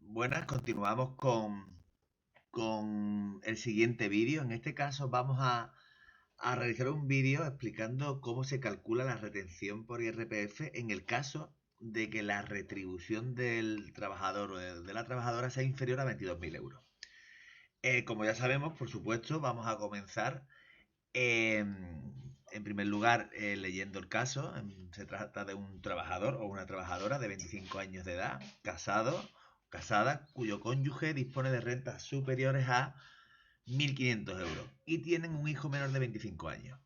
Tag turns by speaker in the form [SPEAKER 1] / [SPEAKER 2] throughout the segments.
[SPEAKER 1] Buenas, continuamos con el siguiente vídeo. En este caso vamos a realizar un vídeo explicando cómo se calcula la retención por IRPF en el caso de que la retribución del trabajador o de la trabajadora sea inferior a 22.000 euros. Como ya sabemos, por supuesto, vamos a comenzar en primer lugar leyendo el caso. Se trata de un trabajador o una trabajadora de 25 años de edad, casada, cuyo cónyuge dispone de rentas superiores a 1.500 euros y tienen un hijo menor de 25 años.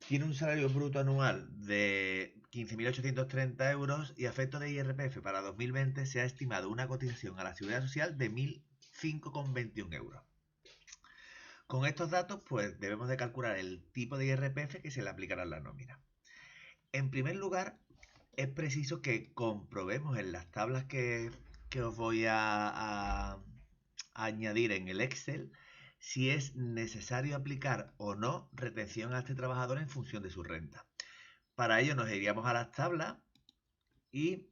[SPEAKER 1] Tiene un salario bruto anual de 15.830 euros y a efectos de IRPF para 2020 se ha estimado una cotización a la Seguridad Social de 1.005,21 euros. Con estos datos, pues debemos de calcular el tipo de IRPF que se le aplicará en la nómina. En primer lugar, es preciso que comprobemos en las tablas que os voy a añadir en el Excel si es necesario aplicar o no retención a este trabajador en función de su renta. Para ello nos iríamos a las tablas y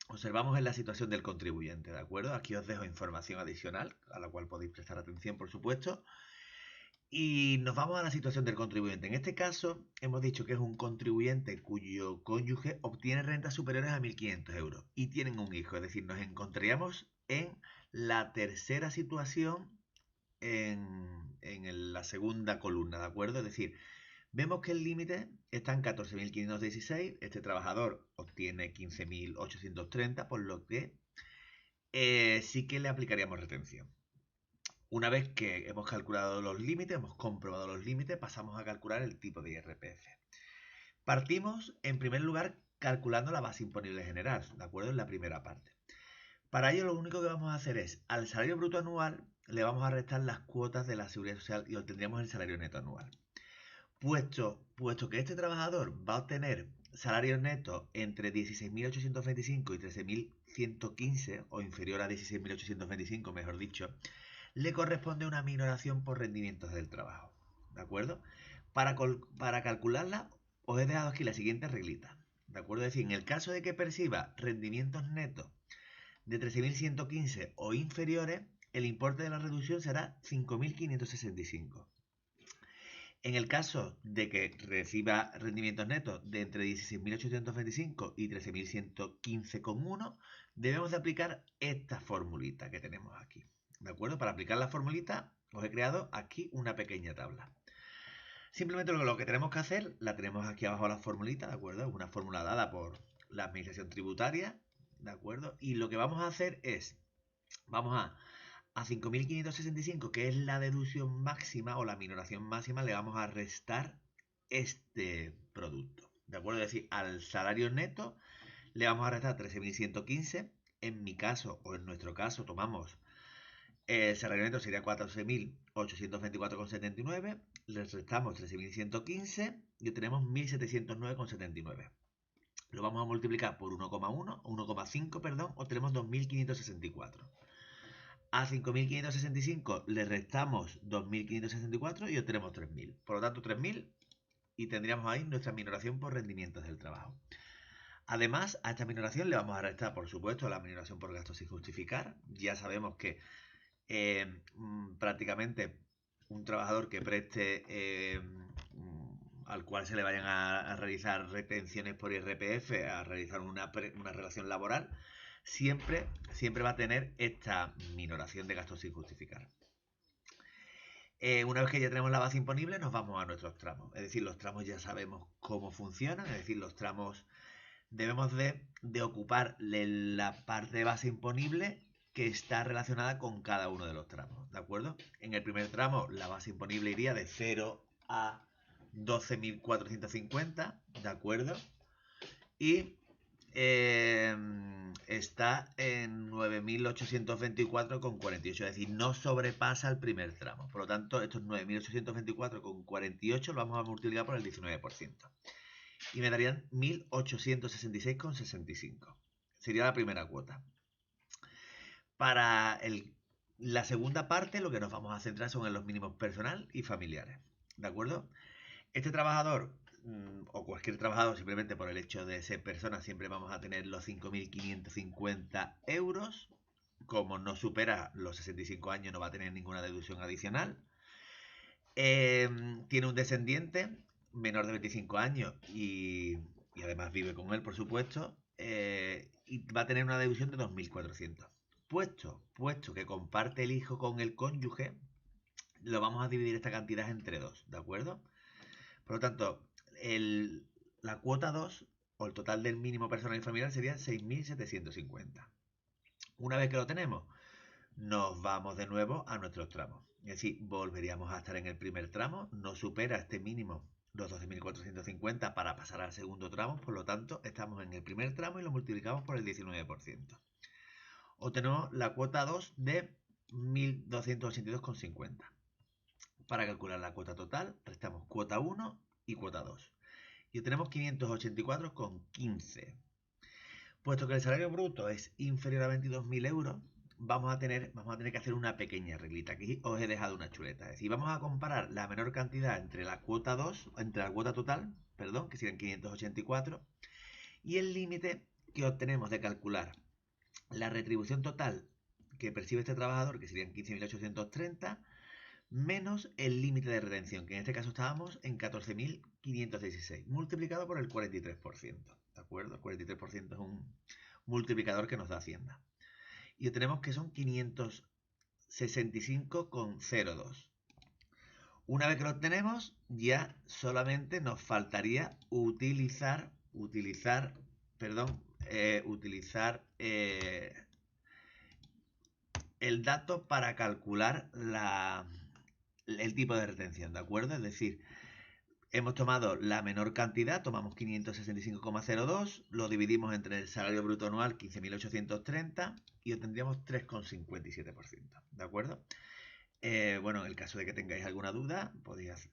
[SPEAKER 1] observamos en la situación del contribuyente, ¿de acuerdo? Aquí os dejo información adicional a la cual podéis prestar atención, por supuesto. Y nos vamos a la situación del contribuyente. En este caso, hemos dicho que es un contribuyente cuyo cónyuge obtiene rentas superiores a 1.500 euros y tienen un hijo. Es decir, nos encontraríamos en la tercera situación en la segunda columna, ¿de acuerdo? Es decir, vemos que el límite está en 14.516. Este trabajador obtiene 15.830, por lo que sí que le aplicaríamos retención. Una vez que hemos calculado los límites, hemos comprobado los límites, pasamos a calcular el tipo de IRPF. Partimos, en primer lugar, calculando la base imponible general, ¿de acuerdo? En la primera parte. Para ello, lo único que vamos a hacer es, al salario bruto anual, le vamos a restar las cuotas de la Seguridad Social y obtendríamos el salario neto anual. Puesto que este trabajador va a obtener salarios netos entre 16.825 y 13.115, o inferior a 16.825, mejor dicho, le corresponde una minoración por rendimientos del trabajo. ¿De acuerdo? Para calcularla, os he dejado aquí la siguiente reglita. ¿De acuerdo? Es decir, en el caso de que perciba rendimientos netos de 13.115 o inferiores, el importe de la reducción será 5.565. En el caso de que reciba rendimientos netos de entre 16.825 y 13.115,1, debemos de aplicar esta formulita que tenemos aquí. ¿De acuerdo? Para aplicar la formulita os he creado aquí una pequeña tabla. Simplemente lo que tenemos que hacer, la tenemos aquí abajo la formulita, ¿de acuerdo? Es una fórmula dada por la administración tributaria, ¿de acuerdo? Y lo que vamos a hacer es, vamos a 5.565, que es la deducción máxima o la minoración máxima, le vamos a restar este producto. ¿De acuerdo? Es decir, al salario neto le vamos a restar 13.115. En mi caso o en nuestro caso tomamos el salario neto sería 14.824,79. Les restamos 13.115 y obtenemos 1.709,79. Lo vamos a multiplicar por 1,5, perdón, obtenemos 2.564. A 5.565 le restamos 2.564 y obtenemos 3.000. Por lo tanto, 3.000 y tendríamos ahí nuestra minoración por rendimientos del trabajo. Además, a esta minoración le vamos a restar, por supuesto, la minoración por gastos sin justificar. Ya sabemos que prácticamente un trabajador que preste al cual se le vayan a realizar retenciones por IRPF, a realizar una relación laboral, siempre va a tener esta minoración de gastos sin justificar. Una vez que ya tenemos la base imponible, nos vamos a nuestros tramos. Es decir, los tramos ya sabemos cómo funcionan, es decir, los tramos debemos de ocupar la parte de base imponible que está relacionada con cada uno de los tramos, ¿de acuerdo? En el primer tramo la base imponible iría de 0 a 12.450, ¿de acuerdo? Y está en 9.824,48, es decir, no sobrepasa el primer tramo. Por lo tanto, estos 9.824,48 lo vamos a multiplicar por el 19%. Y me darían 1.866,65. Sería la primera cuota. Para la segunda parte, lo que nos vamos a centrar son en los mínimos personal y familiares. ¿De acuerdo? Este trabajador o cualquier trabajador, simplemente por el hecho de ser persona, siempre vamos a tener los 5.550 euros. Como no supera los 65 años, no va a tener ninguna deducción adicional. Tiene un descendiente menor de 25 años y además vive con él, por supuesto, y va a tener una deducción de 2.400. Puesto que comparte el hijo con el cónyuge, lo vamos a dividir esta cantidad entre dos, ¿de acuerdo? Por lo tanto, la cuota 2 o el total del mínimo personal y familiar sería 6.750. Una vez que lo tenemos, nos vamos de nuevo a nuestros tramos. Es decir, volveríamos a estar en el primer tramo, no supera este mínimo los 12.450 para pasar al segundo tramo, por lo tanto, estamos en el primer tramo y lo multiplicamos por el 19%. Obtenemos la cuota 2 de 1.282,50. Para calcular la cuota total, restamos cuota 1 y cuota 2. Y obtenemos 584,15. Puesto que el salario bruto es inferior a 22.000 euros, vamos a tener que hacer una pequeña reglita. Aquí os he dejado una chuleta. Es decir, vamos a comparar la menor cantidad entre la cuota 2, entre la cuota total, perdón, que serían 584, y el límite que obtenemos de calcular la retribución total que percibe este trabajador, que serían 15.830, menos el límite de retención, que en este caso estábamos en 14.516, multiplicado por el 43%. ¿De acuerdo? El 43% es un multiplicador que nos da Hacienda. Y obtenemos que son 565,02. Una vez que lo obtenemos, ya solamente nos faltaría utilizar el dato para calcular el tipo de retención, ¿de acuerdo? Es decir, hemos tomado la menor cantidad, tomamos 565,02, lo dividimos entre el salario bruto anual, 15.830, y obtendríamos 3,57%, ¿de acuerdo? Bueno, en el caso de que tengáis alguna duda, podéis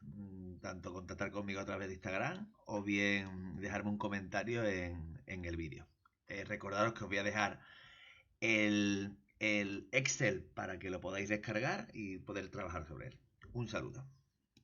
[SPEAKER 1] tanto contactar conmigo a través de Instagram o bien dejarme un comentario en el vídeo. Recordaros que os voy a dejar el Excel para que lo podáis descargar y poder trabajar sobre él. Un saludo.